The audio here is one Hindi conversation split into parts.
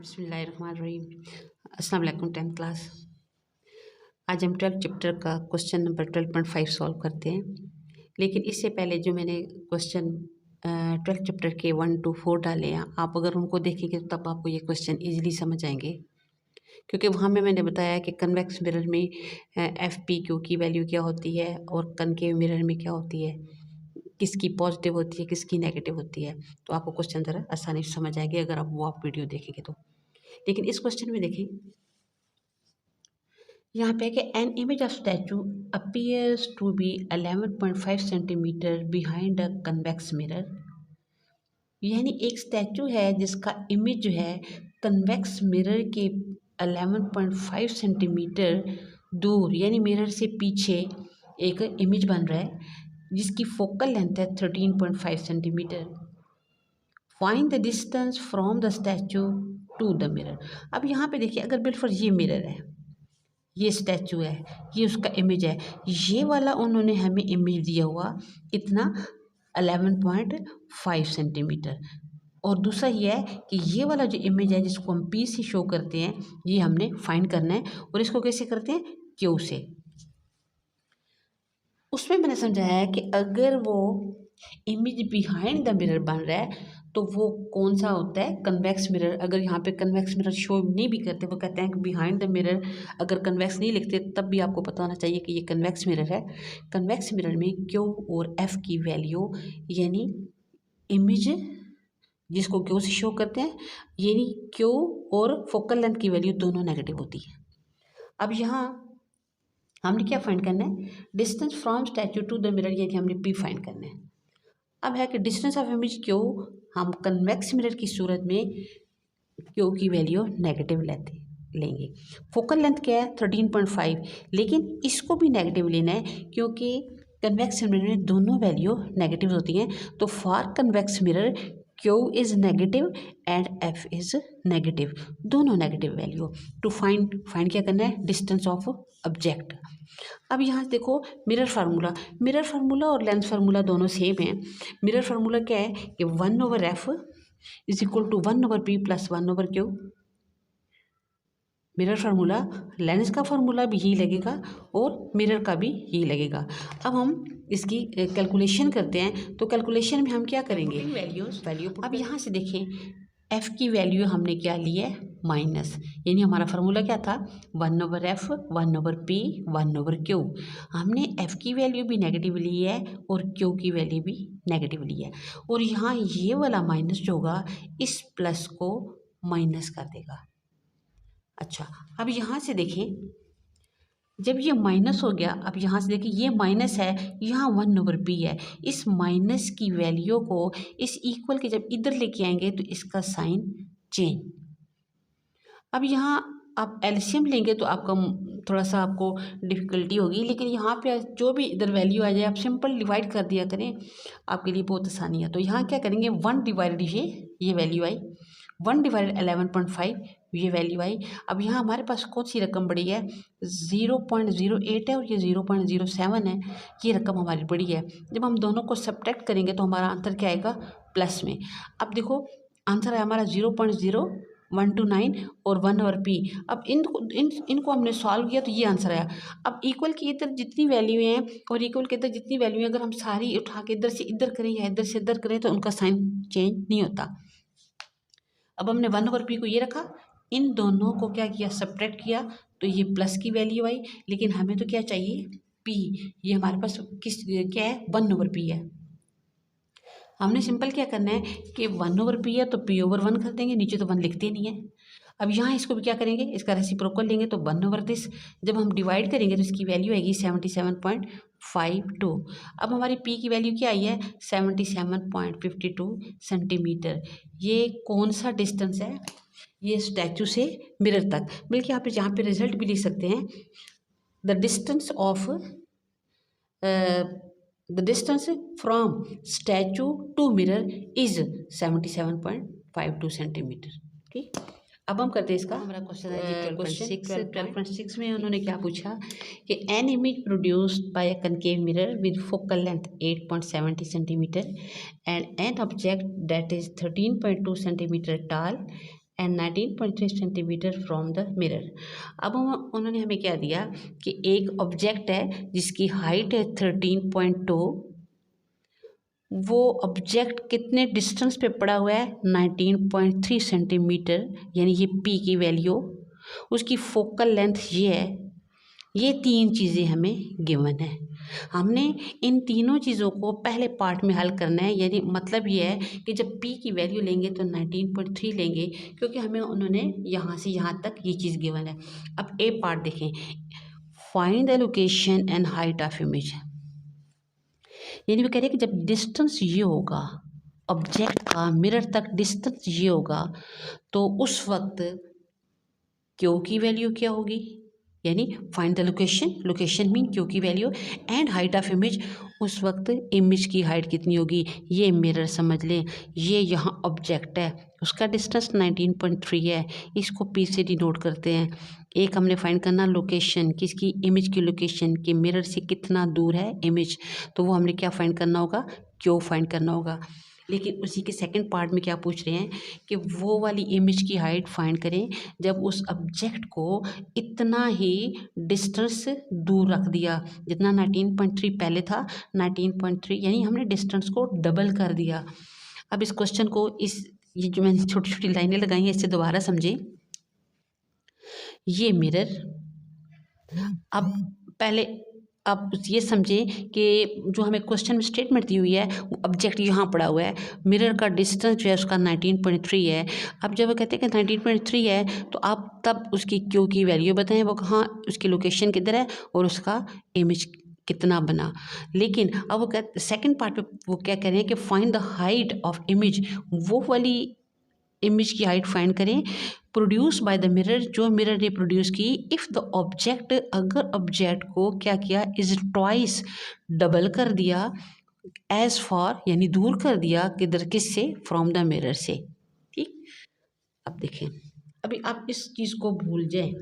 बिस्मिल्लाहिर्रहमानिर्रहीम। अस्सलाम वालेकुम 10th क्लास। आज हम 12th चैप्टर का क्वेश्चन नंबर 12.5 सॉल्व करते हैं। लेकिन इससे पहले जो मैंने क्वेश्चन 12th चैप्टर के 1 to 4 डाले हैं, आप अगर उनको देखेंगे तो तब आपको ये क्वेश्चन ईजिली समझ आएंगे। क्योंकि वहाँ में मैंने बताया कि कन्वेक्स मिरर में एफ पी क्यू की वैल्यू क्या होती है और कनकेव मिरर में क्या होती है, किसकी पॉजिटिव होती है किसकी नेगेटिव होती है। तो आपको क्वेश्चन ज़रा आसानी से समझ आएंगे अगर आप वीडियो देखेंगे तो। लेकिन इस क्वेश्चन में देखें, यहाँ पे कि an image of statue appears to be 11.5 centimetre behind a convex mirror. यानी एक स्टैचू है जिसका इमेज जो है कन्वेक्स मिरर के 11.5 सेंटीमीटर दूर यानी मिरर से पीछे एक इमेज बन रहा है जिसकी फोकल लेंथ है 13.5 centimetre. Find the distance from the statue to the mirror. अब यहाँ पे देखिए, अगर बिल्कुल ये मिरर है, ये स्टैचू है, ये उसका इमेज है, ये वाला उन्होंने हमें इमेज दिया हुआ कितना 11.5 सेंटीमीटर, और दूसरा ये है कि ये वाला जो इमेज है जिसको हम पी से शो करते हैं, ये हमने फाइंड करना है। और इसको कैसे करते हैं? क्यू से। उसमें मैंने समझाया है कि अगर वो इमेज बिहाइंड द मिरर बन रहा है तो वो कौन सा होता है? Convex mirror. अगर यहाँ पे कन्वेक्स मिरर शो नहीं भी करते, वो कहते हैं कि बिहाइंड द मिरर, अगर कन्वेक्स नहीं लिखते तब भी आपको पता होना चाहिए कि ये कन्वेक्स मिरर है। कन्वेक्स मिरर में क्यू और एफ की वैल्यू यानी इमेज जिसको क्यू से शो करते हैं, यानी क्यू और फोकल लेंथ की वैल्यू दोनों नेगेटिव होती है। अब यहाँ हमने क्या फाइंड करना है? Distance from statue to the mirror, यानी हमने पी फाइंड करना है। अब है कि डिस्टेंस ऑफ इमेज क्यू, हम कन्वेक्स मिरर की सूरत में क्यू की वैल्यू नेगेटिव लेंगे। फोकल लेंथ क्या है? 13.5, लेकिन इसको भी नेगेटिव लेना है क्योंकि कन्वेक्स मिरर में दोनों वैल्यू नेगेटिव होती हैं। तो for convex mirror q is negative and f is negative, दोनों नेगेटिव वैल्यू। टू फाइंड क्या करना है? Distance of object. अब यहाँ देखो, मिरर फार्मूला और लेंस फार्मूला दोनों सेम है। मिरर फार्मूला क्या है कि 1/f is equal to 1/p plus 1/q। Mirror formula, lens का फार्मूला भी यही लगेगा और मिरर का भी यही लगेगा। अब हम इसकी कैलकुलेशन करते हैं। तो कैलकुलेशन में हम क्या करेंगे? वैल्यू। अब यहाँ से देखें, f की वैल्यू हमने क्या ली है? माइनस, यानी हमारा फार्मूला क्या था? 1/f 1/p 1/q। हमने f की वैल्यू भी नेगेटिव ली है और q की वैल्यू भी नेगेटिव ली है। और यहाँ ये वाला माइनस जो होगा इस प्लस को माइनस कर देगा। अच्छा, अब यहाँ से देखें, जब ये माइनस हो गया, अब यहाँ से देखिए ये माइनस है, यहाँ 1/p है। इस माइनस की वैल्यू को इस इक्वल के जब इधर लेके आएंगे तो इसका साइन चेंज। अब यहाँ आप एलसीएम लेंगे तो आपका थोड़ा सा आपको डिफ़िकल्टी होगी, लेकिन यहाँ पे जो भी इधर वैल्यू आ जाए आप सिंपल डिवाइड कर दिया करें, आपके लिए बहुत आसानी है। तो यहाँ क्या करेंगे? 1 डिवाइडेड ये वैल्यू आई, 1 डिवाइडेड 11.5 ये वैल्यू आई। अब यहाँ हमारे पास कौन सी रकम बड़ी है? 0.08 है और ये 0.07 है, ये रकम हमारी बड़ी है। जब हम दोनों को सब्ट्रैक्ट करेंगे तो हमारा आंसर क्या आएगा? प्लस में। अब देखो आंसर है हमारा 0.0129 और 1/p। अब इनको हमने सॉल्व किया तो ये आंसर आया। अब इक्वल की इधर जितनी वैल्यू हैं और इक्वल के इधर जितनी वैल्यू है, अगर हम सारी उठा के इधर से इधर करें या इधर से इधर करें तो उनका साइन चेंज नहीं होता। अब हमने 1/p को ये रखा, इन दोनों को क्या किया? सब्ट्रैक्ट किया, तो ये प्लस की वैल्यू आई। लेकिन हमें तो क्या चाहिए? p। ये हमारे पास क्या है? 1/p है। हमने सिंपल क्या करना है कि 1/p है तो p/1 कर देंगे, नीचे तो 1 लिखते नहीं है। अब यहाँ इसको भी क्या करेंगे? इसका रेसिप्रोकल लेंगे तो 1/this। जब हम डिवाइड करेंगे तो इसकी वैल्यू आएगी 77.52। अब हमारी p की वैल्यू क्या आई है? 77.52 सेंटीमीटर। ये कौन सा डिस्टेंस है? ये स्टैचू से मिरर तक। बल्कि आप यहाँ पे रिजल्ट भी लिख सकते हैं, the distance from statue to mirror is 77.52 centimetre. ठीक, अब हम करते हैं इसका हमारा क्वेश्चन है 12.6 में उन्होंने क्या पूछा कि an image produced by a concave mirror with focal length 8.70 centimetre and an object that is 13.2 centimetre tall and 19.3 centimetre from the mirror. अब उन्होंने हमें क्या दिया कि एक ऑब्जेक्ट है जिसकी हाइट है 13.2, वो ऑब्जेक्ट कितने डिस्टेंस पे पड़ा हुआ है 19.3 सेंटीमीटर, यानी ये पी की वैल्यू, उसकी फोकल लेंथ ये है। ये तीन चीज़ें हमें गिवन है। हमने इन तीनों चीज़ों को पहले पार्ट में हल करना है, यानी मतलब ये है कि जब p की वैल्यू लेंगे तो 19.3 लेंगे, क्योंकि हमें उन्होंने यहाँ से यहाँ तक ये चीज़ गिवन है। अब ए पार्ट देखें, find the location and height of image, यानी वो कह रहे हैं कि जब डिस्टेंस ये होगा ऑब्जेक्ट का मिरर तक, डिस्टेंस ये होगा, तो उस वक्त क्यू की वैल्यू क्या होगी, यानी find the location, location mean Q की value, and height of image, उस वक्त इमेज की हाइट कितनी होगी। ये मिरर समझ लें, ये यहाँ ऑब्जेक्ट है, उसका डिस्टेंस 19.3 है, इसको पी से डिनोट करते हैं। एक हमने फाइंड करना लोकेशन, किसकी, इमेज की लोकेशन, कि मिरर से कितना दूर है इमेज, तो वो हमने क्या फाइंड करना होगा, क्यू फाइंड करना होगा। लेकिन उसी के सेकंड पार्ट में क्या पूछ रहे हैं कि वो वाली इमेज की हाइट फाइंड करें जब उस ऑब्जेक्ट को इतना ही डिस्टेंस दूर रख दिया, जितना 19.3 पहले था, 19.3 यानी हमने डिस्टेंस को डबल कर दिया। अब इस क्वेश्चन को, इस ये जो मैंने छोटी छोटी लाइनें लगाई हैं, इससे दोबारा समझें। ये मिरर, अब पहले आप ये समझें कि जो हमें क्वेश्चन में स्टेटमेंट दी हुई है, ऑब्जेक्ट यहाँ पड़ा हुआ है, मिरर का डिस्टेंस जो है उसका 19.3 है। अब जब वो कहते हैं कि 19.3 है, तो आप तब उसकी क्यू की वैल्यू बताएं, वो कहाँ, उसकी लोकेशन किधर है और उसका इमेज कितना बना। लेकिन अब वो कहते सेकेंड पार्ट में वो क्या कह रहे हैं कि find the height of image, वो वाली इमेज की हाइट फाइंड करें प्रोड्यूस बाय द मिरर, जो मिरर ने प्रोड्यूस की, इफ़ द ऑब्जेक्ट, अगर ऑब्जेक्ट को क्या किया, इज ट्वाइस, डबल कर दिया, एज फॉर यानी दूर कर दिया, किधर, किससे, फ्रॉम द मिरर से। ठीक, अब देखें, अभी आप इस चीज़ को भूल जाएं,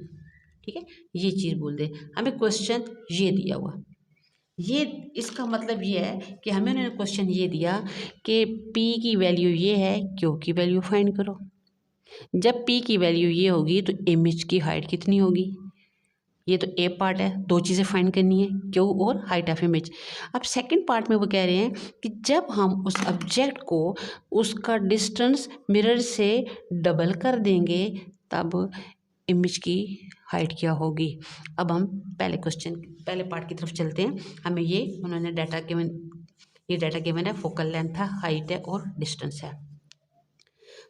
ठीक है, ये चीज़ भूल दें, हमें क्वेश्चन ये दिया हुआ, ये इसका मतलब ये है कि हमें उन्होंने क्वेश्चन ये दिया कि p की वैल्यू ये है, q की वैल्यू फाइंड करो। जब p की वैल्यू ये होगी तो इमेज की हाइट कितनी होगी। ये तो ए पार्ट है, दो चीज़ें फाइंड करनी है, क्यू और हाइट ऑफ इमेज। अब सेकंड पार्ट में वो कह रहे हैं कि जब हम उस ऑब्जेक्ट को उसका डिस्टेंस मिरर से डबल कर देंगे तब इमेज की हाइट क्या होगी। अब हम पहले क्वेश्चन, पहले पार्ट की तरफ चलते हैं। हमें ये उन्होंने डाटा गिवन, ये डाटा गिवन है, फोकल लेंथ है, हाइट है और डिस्टेंस है।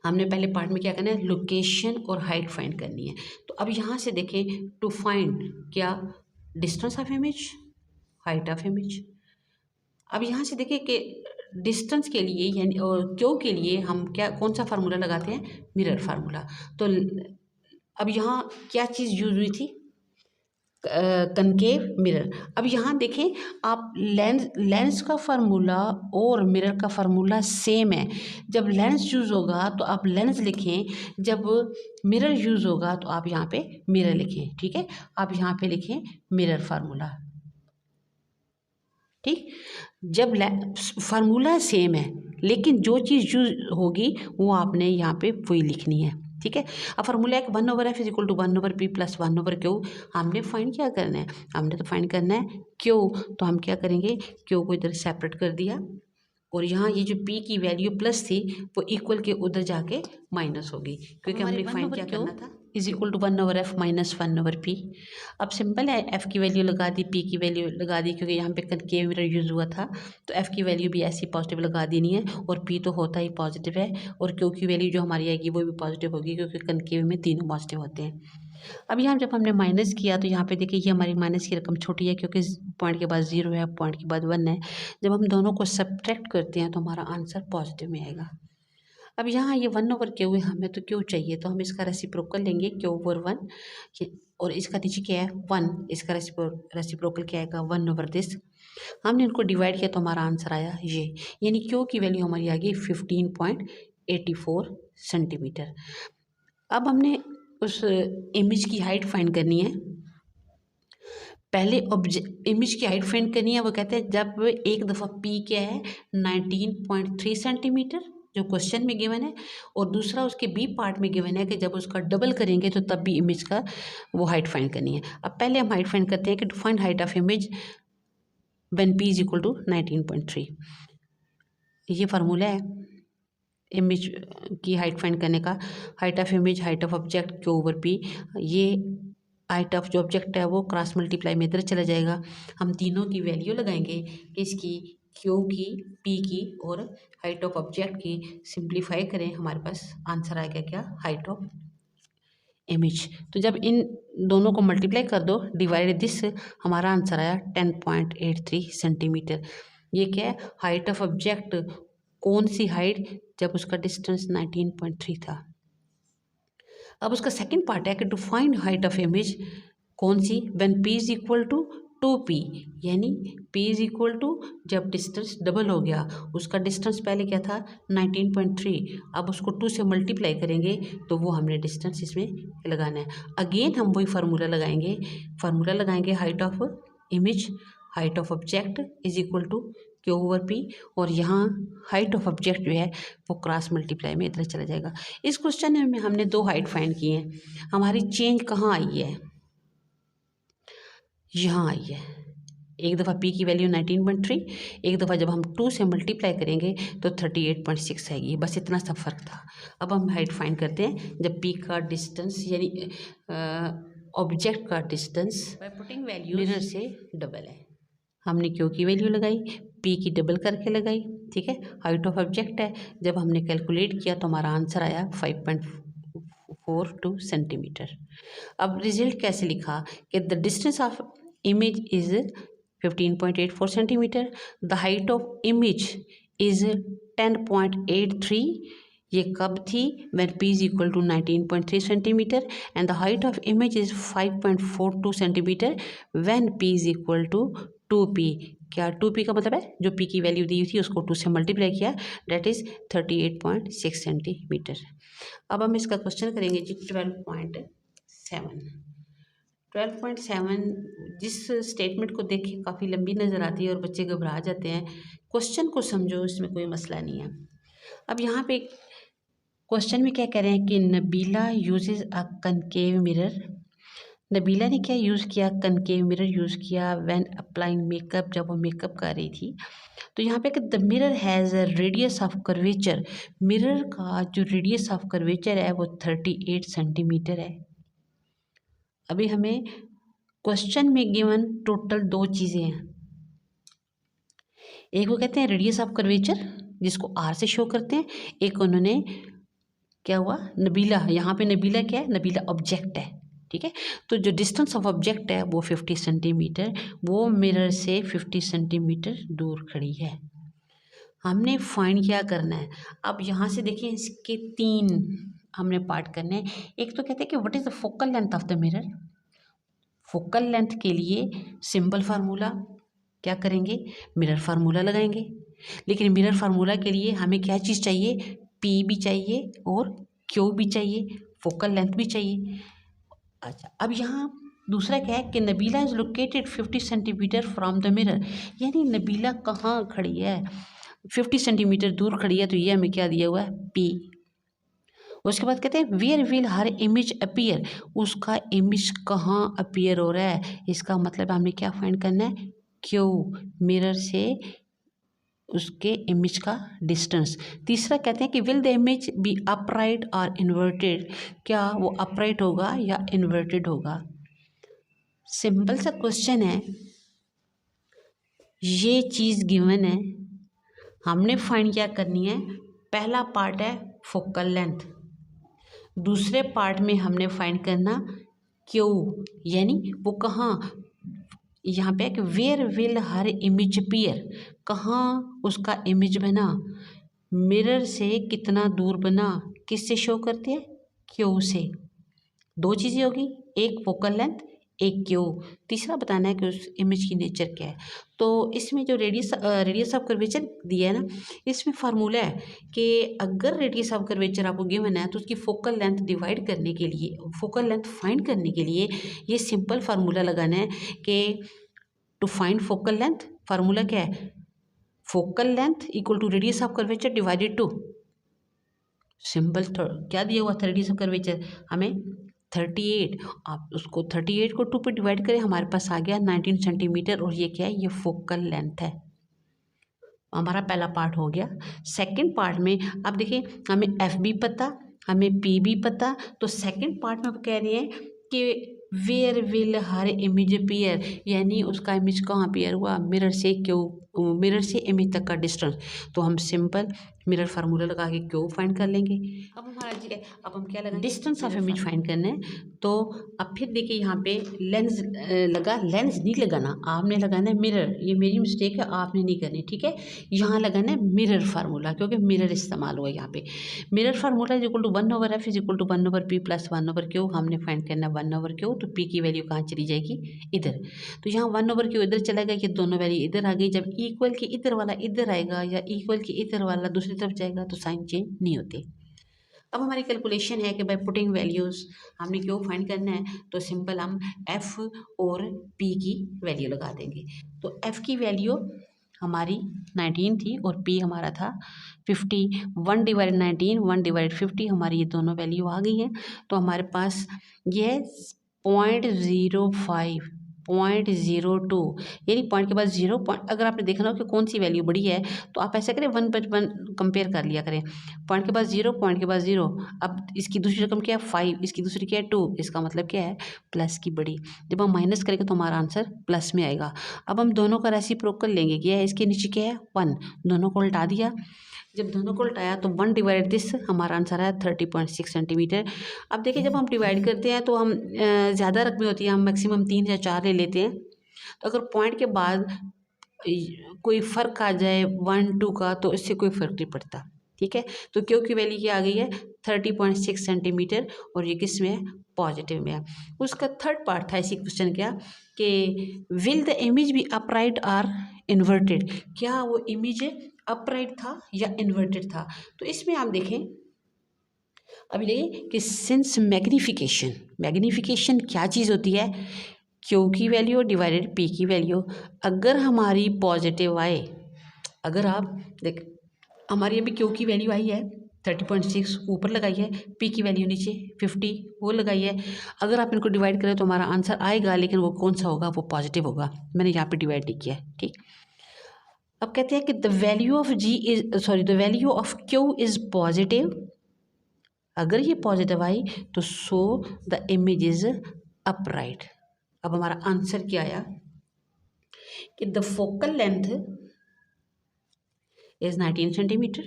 हमने पहले पार्ट में क्या करना है, लोकेशन और हाइट फाइंड करनी है। तो अब यहाँ से देखें, टू फाइंड क्या, distance of image, height of image. अब यहाँ से देखिए कि डिस्टेंस के लिए यानी और क्यू के लिए हम क्या, कौन सा फार्मूला लगाते हैं, मिरर फार्मूला। तो अब यहाँ क्या चीज़ यूज हुई थी, कनकेव मिरर। अब यहाँ देखें आप, लेंस का फार्मूला और मिरर का फार्मूला सेम है। जब लेंस यूज़ होगा तो आप लेंस लिखें, जब मिरर यूज़ होगा तो आप यहाँ पे मिरर लिखें। ठीक है, आप यहाँ पे लिखें मिरर फार्मूला। ठीक, जब फार्मूला सेम है लेकिन जो चीज़ यूज होगी वो आपने यहाँ पे वही लिखनी है। ठीक है, अब फार्मूला एक 1/f is equal to 1/p plus 1/q। हमने फाइंड क्या करना है, हमने तो फाइंड करना है क्यू। तो हम क्या करेंगे, क्यू को इधर सेपरेट कर दिया और यहाँ ये जो p की वैल्यू प्लस थी वो इक्वल के उधर जाके माइनस होगी, क्योंकि हमने फाइंड क्या करना था, is equal to 1/f minus 1/p। अब सिंपल है, f की वैल्यू लगा दी, p की वैल्यू लगा दी, क्योंकि यहाँ पे कनकेव मिरर यूज़ हुआ था तो f की वैल्यू भी ऐसी पॉजिटिव लगा देनी है और p तो होता ही पॉजिटिव है, और q की वैल्यू जो हमारी आएगी वो भी पॉजिटिव होगी, क्योंकि कनकेव में तीनों पॉजिटिव होते हैं। अब यहाँ जब हमने माइनस किया तो यहाँ पे देखिए ये हमारी माइनस की रकम छोटी है, क्योंकि पॉइंट के बाद 0 है, पॉइंट के बाद 1 है। जब हम दोनों को सब्ट्रैक्ट करते हैं तो हमारा आंसर पॉजिटिव में आएगा। अब यहाँ ये 1/q है, हमें तो q चाहिए, तो हम इसका रेसिप्रोकल लेंगे, q/1, और इसका नीचे क्या है 1, इसका रेसिप्रोकल क्या आएगा 1/this। हमने इनको डिवाइड किया तो हमारा आंसर आया ये, यानी q की वैल्यू हमारी आ गई 15.84 सेंटीमीटर। अब हमने उस इमेज की हाइट फाइंड करनी है। पहले इमेज की हाइट फाइंड करनी है, वो कहते हैं जब एक दफ़ा p क्या है 19.3 सेंटीमीटर जो क्वेश्चन में गिवन है, और दूसरा उसके बी पार्ट में गिवन है कि जब उसका डबल करेंगे तो तब भी इमेज का वो हाइट फाइंड करनी है। अब पहले हम हाइट फाइंड करते हैं कि to find height of image when p is equal to 19.3। ये फार्मूला है इमेज की हाइट फाइंड करने का। Height of image, height of object Q over P. ये हाइट ऑफ जो ऑब्जेक्ट है वो क्रॉस मल्टीप्लाई में इधर चला जाएगा। हम तीनों की वैल्यू लगाएंगे, किसकी, क्यू की, पी की और हाइट ऑफ ऑब्जेक्ट की। सिंप्लीफाई करें, हमारे पास आंसर आएगा क्या, हाइट ऑफ इमेज। तो जब इन दोनों को मल्टीप्लाई कर दो, डिवाइड दिस, हमारा आंसर आया 10.83 सेंटीमीटर। ये क्या है, हाइट ऑफ ऑब्जेक्ट। कौन सी हाइट, जब उसका डिस्टेंस 19.3 था। अब उसका सेकंड पार्ट है कि to find height of image, कौन सी, when p is equal to 2p, यानी p इज इक्वल टू, जब डिस्टेंस डबल हो गया, उसका डिस्टेंस पहले क्या था 19.3, अब उसको 2 से मल्टीप्लाई करेंगे तो वो हमने डिस्टेंस इसमें लगाना है। अगेन हम वही फार्मूला लगाएंगे height of image, height of object is equal to q over p, और यहाँ हाइट ऑफ ऑब्जेक्ट जो है वो क्रॉस मल्टीप्लाई में इधर चला जाएगा। इस क्वेश्चन में हमने 2 हाइट फाइंड किए हैं। हमारी चेंज कहाँ आई है, यहाँ आई है। एक दफ़ा p की वैल्यू 19.3, एक दफ़ा जब हम 2 से मल्टीप्लाई करेंगे तो 38.6 आएगी। बस इतना सा फ़र्क था। अब हम हाइट फाइंड करते हैं जब p का डिस्टेंस यानी ऑब्जेक्ट का distance by putting value mirror से डबल है। हमने क्यू की वैल्यू लगाई, p की डबल करके लगाई, ठीक है। हाइट ऑफ ऑब्जेक्ट है, जब हमने कैलकुलेट किया तो हमारा आंसर आया 5.42 सेंटीमीटर। अब रिजल्ट कैसे लिखा कि the distance of image is 15.84 centimetre, the height of image is 10.83। ये कब थी, when p is equal to 19.3 centimetre, and the height of image is 5.42 centimetre when p is equal to 2p। क्या 2p का मतलब है, जो p की वैल्यू दी थी उसको 2 से मल्टीप्लाई किया, डेट इज 38.6 सेंटीमीटर। अब हम इसका क्वेश्चन करेंगे जी 12.7। जिस स्टेटमेंट को देख के काफ़ी लंबी नज़र आती है और बच्चे घबरा जाते हैं, क्वेश्चन को समझो, इसमें कोई मसला नहीं है। अब यहाँ पे क्वेश्चन में क्या कह रहे हैं कि Nabila uses a concave mirror. Nabila ने क्या यूज़ किया, कनकेव मिरर यूज़ किया व्हेन अप्लाइंग मेकअप, जब वो मेकअप कर रही थी। तो यहाँ पे कि the mirror has a radius of curvature, mirror का जो रेडियस ऑफ कर्वेचर है वो 38 सेंटीमीटर है। अभी हमें क्वेश्चन में गिवन टोटल 2 चीज़ें हैं। एक वो कहते हैं रेडियस ऑफ कर्वेचर, जिसको आर से शो करते हैं। एक उन्होंने क्या हुआ, नबीला, यहाँ पे नबीला क्या है, नबीला ऑब्जेक्ट है, ठीक है। तो जो डिस्टेंस ऑफ ऑब्जेक्ट है वो 50 सेंटीमीटर, वो मिरर से 50 सेंटीमीटर दूर खड़ी है। हमने फाइंड क्या करना है। अब यहाँ से देखिए, इसके 3 हमने पार्ट करने हैं। एक तो कहते हैं कि what is the focal length of the mirror. Focal length के लिए सिंपल फार्मूला क्या करेंगे, मिरर फार्मूला लगाएंगे। लेकिन मिरर फार्मूला के लिए हमें क्या चीज़ चाहिए, पी भी चाहिए और क्यू भी चाहिए, फोकल लेंथ भी चाहिए। अच्छा, अब यहाँ दूसरा क्या है कि Nabila is located 50 centimetre from the mirror, यानी नबीला कहाँ खड़ी है, 50 सेंटीमीटर दूर खड़ी है। तो ये हमें क्या दिया हुआ है, पी। उसके बाद कहते हैं where will her image appear, उसका इमेज कहाँ अपीयर हो रहा है। इसका मतलब हमने क्या फाइंड करना है, क्यू, मिरर से उसके इमेज का डिस्टेंस। तीसरा कहते हैं कि will the image be upright और इन्वर्टेड, क्या वो अपराइट होगा या इन्वर्टेड होगा। सिंपल सा क्वेश्चन है, ये चीज़ गिवन है, हमने फाइंड क्या करनी है। पहला पार्ट है फोकल लेंथ, दूसरे पार्ट में हमने फाइंड करना क्यू, यानी वो कहाँ, यहाँ पे कि where will her image appear, कहाँ उसका इमेज बना, मिरर से कितना दूर बना, किससे शो करते हैं, क्यू से। 2 चीज़ें होगी, एक फोकल लेंथ, एक क्यू। तीसरा बताना है कि उस इमेज की नेचर क्या है। तो इसमें जो रेडियस ऑफ कर्वेचर दिया है ना, इसमें फार्मूला है कि अगर रेडियस ऑफ कर्वेचर आपको गिवन है तो उसकी फोकल लेंथ डिवाइड करने के लिए, फोकल लेंथ फाइंड करने के लिए ये सिंपल फार्मूला लगाना है कि to find focal length, formula क्या है, focal length equal to radius of curvature divided to simple क्या दिया हुआ 30 सब कर्वेचर हमें 38, आप उसको 38 को 2 पे डिवाइड करें, हमारे पास आ गया 19 सेंटीमीटर। और ये क्या है, ये फोकल लेंथ है। हमारा पहला पार्ट हो गया। सेकंड पार्ट में अब देखिए, हमें एफ भी पता, हमें पी भी पता, तो सेकंड पार्ट में अब कह रहे हैं कि where will her image appear, यानी उसका इमेज कहाँ अपीयर हुआ, मिरर से क्यों, मिरर से इमेज तक का डिस्टेंस। तो हम सिंपल मिरर फार्मूला लगा के क्यों फाइंड कर लेंगे। अब हमारा जी, अब हम क्या लगाएंगे, डिस्टेंस ऑफ इमेज फाइंड करना है। तो अब फिर देखिए यहाँ पे लेंस लगा, लेंस नहीं लगाना, आपने लगाना है मिरर। ये मेरी मिस्टेक है, आपने नहीं करनी, ठीक है। यहाँ लगाना है मिरर फार्मूला, क्योंकि मिरर इस्तेमाल हुआ यहाँ पे। Mirror formula is equal to 1/f is equal to 1/p plus 1/q। हमने फाइंड करना है 1/q, तो p की वैल्यू कहाँ चली जाएगी, इधर। तो यहाँ 1/q इधर चला गया, ये दोनों वैल्यू इधर आ गई। जब इक्वल की इधर वाला इधर आएगा या इक्वल की इधर वाला दूसरी तरफ जाएगा तो साइन चेंज नहीं होते। अब हमारी कैलकुलेशन है कि बाय पुटिंग वैल्यूज़ हमने क्यों फाइंड करना है, तो सिंपल हम f और p की वैल्यू लगा देंगे। तो f की वैल्यू हमारी 19 थी और p हमारा था 50। 1/19 1/50 हमारी ये दोनों वैल्यू आ गई हैं। तो हमारे पास ये 0.02, यानी पॉइंट के बाद 0 पॉइंट, अगर आपने देखना हो कि कौन सी वैल्यू बड़ी है तो आप ऐसा करें 1/1 कंपेयर कर लिया करें। पॉइंट के बाद 0, पॉइंट के बाद 0। अब इसकी दूसरी रकम क्या है 5, इसकी दूसरी क्या है 2, इसका मतलब क्या है प्लस की बड़ी। जब हम माइनस करेंगे तो हमारा आंसर प्लस में आएगा। अब हम दोनों का रेसिप्रोकल लेंगे, क्या है इसके नीचे क्या है 1, दोनों को उल्टा दिया। जब दोनों को उल्टाया तो 1 डिवाइड दिस, हमारा आंसर है 30.6 सेंटीमीटर। अब देखिए जब हम डिवाइड करते हैं तो हम ज़्यादा रकमें होती हैं, हम मैक्सिमम 3 या 4 ले लेते हैं। तो अगर पॉइंट के बाद कोई फ़र्क आ जाए 1 2 का तो इससे कोई फ़र्क नहीं पड़ता, ठीक है। तो क्यू की वैल्यू क्या आ गई है 30.6 सेंटीमीटर, और ये किस में है, पॉजिटिव में है। उसका थर्ड पार्ट था इसी क्वेश्चन क्या कि will the image be upright or inverted, क्या वो इमेज अपराइट था या इन्वर्टेड था। तो इसमें आप देखें, अभी देखिए कि सिंस मैग्नीफिकेशन क्या चीज़ होती है, क्यू की वैल्यू डिवाइडेड पी की वैल्यू। अगर हमारी पॉजिटिव आए, अगर आप देख हमारी अभी क्यू की वैल्यू आई है 30.6 ऊपर लगाई है, पी की वैल्यू नीचे 50 वो लगाई है। अगर आप इनको डिवाइड करें तो हमारा आंसर आएगा, लेकिन वो कौन सा होगा, वो पॉजिटिव होगा। मैंने यहाँ पे डिवाइड नहीं किया है, ठीक। अब कहते हैं कि the value of Q is positive. अगर ये पॉजिटिव आई तो so the image is upright. अब हमारा आंसर क्या आया कि the focal length is 19 centimeter,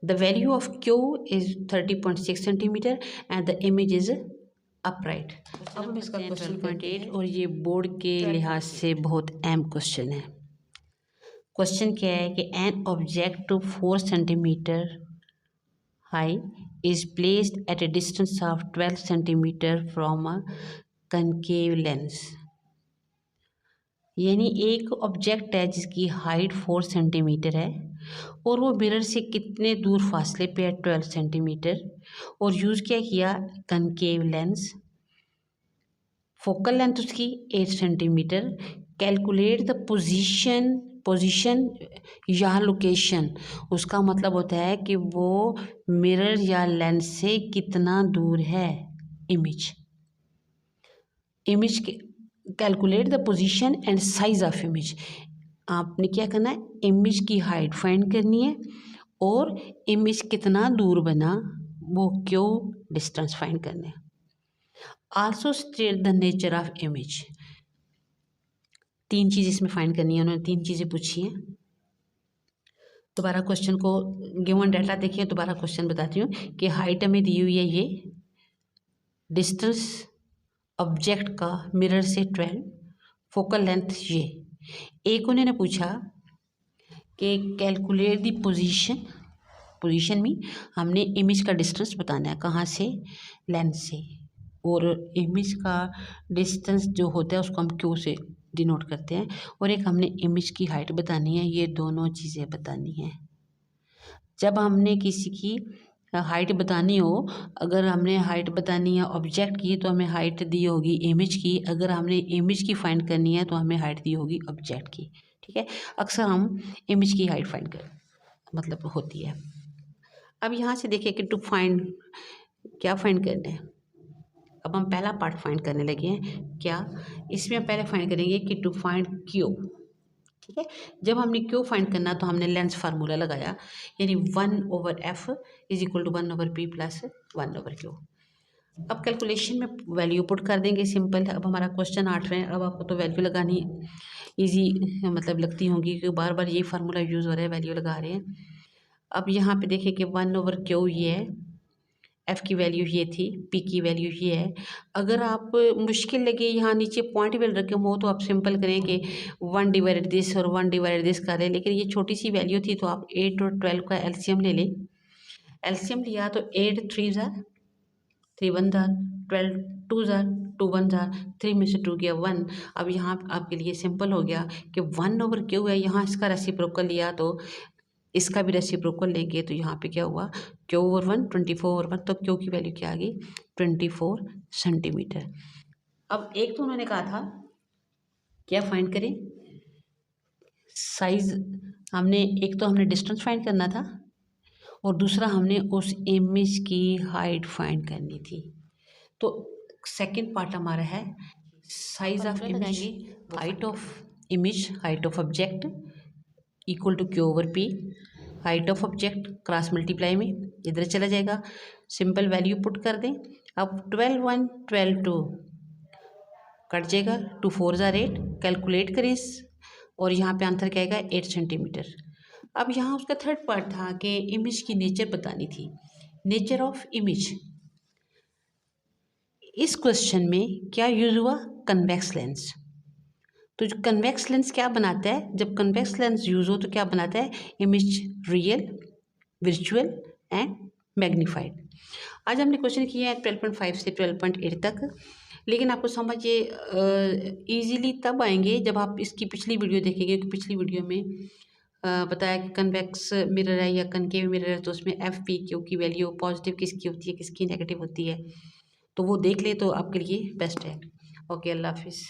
the value of Q is 30.6 centimeter and the image is upright। अब हम इसका क्वेश्चन 12.8, और ये बोर्ड के लिहाज से बहुत अहम क्वेश्चन है। क्वेश्चन क्या है कि an object 4 centimetre high is placed at a distance of 12 centimeter from a concave lens, यानी एक ऑब्जेक्ट है जिसकी हाइट 4 सेंटीमीटर है और वो मिरर से कितने दूर फासले पे है 12 सेंटीमीटर, और यूज़ क्या किया कनकेव लेंस। फोकल लेंथ उसकी 8 सेंटीमीटर। कैलकुलेट द पोजीशन या लोकेशन, उसका मतलब होता है कि वो मिरर या लेंस से कितना दूर है इमेज के। Calculate the position and size of image, आपने क्या करना है इमेज की हाइट फाइंड करनी है और इमेज कितना दूर बना वो क्यों डिस्टेंस फाइंड करना है। Also state the nature of image, 3 चीज़ इसमें फाइंड करनी है, उन्होंने 3 चीज़ें पूछी हैं। दोबारा क्वेश्चन को गिवन डाटा देखिए, दोबारा क्वेश्चन बताती हूँ कि हाइट हमें दी हुई है, ये डिस्टेंस ऑब्जेक्ट का मिरर से 12, फोकल लेंथ ये। एक उन्होंने पूछा कि कैलकुलेट दी पोजीशन में हमने इमेज का डिस्टेंस बताना है, कहाँ से, लेंस से, और इमेज का डिस्टेंस जो होता है उसको हम क्यू से डिनोट करते हैं, और एक हमने इमेज की हाइट बतानी है। ये दोनों चीज़ें बतानी है। जब हमने किसी की हाइट बतानी हो, अगर हमने हाइट बतानी है ऑब्जेक्ट की तो हमें हाइट दी होगी इमेज की, अगर हमने इमेज की फाइंड करनी है तो हमें हाइट दी होगी ऑब्जेक्ट की, ठीक है। अक्सर हम इमेज की हाइट फाइंड कर मतलब होती है। अब यहाँ से देखिए कि टू फाइंड, क्या फाइंड करना है। अब हम पहला पार्ट फाइंड करने लगे हैं। क्या, इसमें हम पहले फाइंड करेंगे कि टू फाइंड क्यू। ठीक है, जब हमने क्यू फाइंड करना तो हमने लेंस फार्मूला लगाया, यानी 1/f is equal to 1/p plus 1/q। अब कैलकुलेशन में वैल्यू पुट कर देंगे, सिंपल है। अब हमारा क्वेश्चन 8वें, अब आपको तो वैल्यू लगानी इजी मतलब लगती होंगी, क्योंकि बार बार ये फार्मूला यूज़ हो रहा है, वैल्यू लगा रहे हैं। अब यहाँ पे देखिए कि 1/q ये है, एफ़ की वैल्यू ये थी, पी की वैल्यू ये है। अगर आप मुश्किल लगे यहाँ नीचे पॉइंट भी रखे हो तो आप सिंपल करें कि 1/दिस और 1/दिस करें, लेकिन ये छोटी सी वैल्यू थी तो आप 8 और 12 का एलसीएम ले लें। एलसीएम लिया तो 8 3 ज़ार 3 1 ज़ार 12 2 ज़ार 2 1 ज़ार 3 में से 2 गया 1। अब यहाँ आपके लिए सिंपल हो गया कि 1/q है, यहाँ इसका रेसिप्रोकल लिया तो इसका भी रेसिप्रोकल लेंगे, तो यहाँ पे क्या हुआ, Q/1 24/1, तो Q की वैल्यू क्या आ गई 24 सेंटीमीटर। अब एक तो उन्होंने कहा था क्या फाइंड करें, साइज। हमने एक तो हमने डिस्टेंस फाइंड करना था और दूसरा हमने उस इमेज की हाइट फाइंड करनी थी। तो सेकंड पार्ट हमारा है size of image, height of image, height of object equal to Q/P। Height of object cross multiply में इधर चला जाएगा, सिंपल वैल्यू पुट कर दें। अब 12 1 12 2 कट जाएगा, 2 4 ज़ार 8, कैलकुलेट करें और यहाँ पे आंसर क्या आएगा 8 सेंटीमीटर। अब यहाँ उसका थर्ड पार्ट था कि इमेज की नेचर बतानी थी, नेचर ऑफ इमेज। इस क्वेश्चन में क्या यूज़ हुआ, कन्वेक्स लेंस। तो जो कन्वेक्स लेंस क्या बनाता है, जब कन्वेक्स लेंस यूज़ हो तो क्या बनाता है, इमेज रियल, विर्चुअल एंड मैग्नीफाइड। आज हमने क्वेश्चन किए हैं 12.5 से 12.8 तक, लेकिन आपको समझ ये ईजीली तब आएंगे जब आप इसकी पिछली वीडियो देखेंगे, क्योंकि पिछली वीडियो में बताया कि कन्वेक्स मिरर है या कनकेव मिरर है, तो उसमें एफ पी क्यू की वैल्यू पॉजिटिव किसकी होती है, किसकी नेगेटिव होती है, तो वो देख ले तो आपके लिए बेस्ट है। ओके, अल्लाह हाफिज़।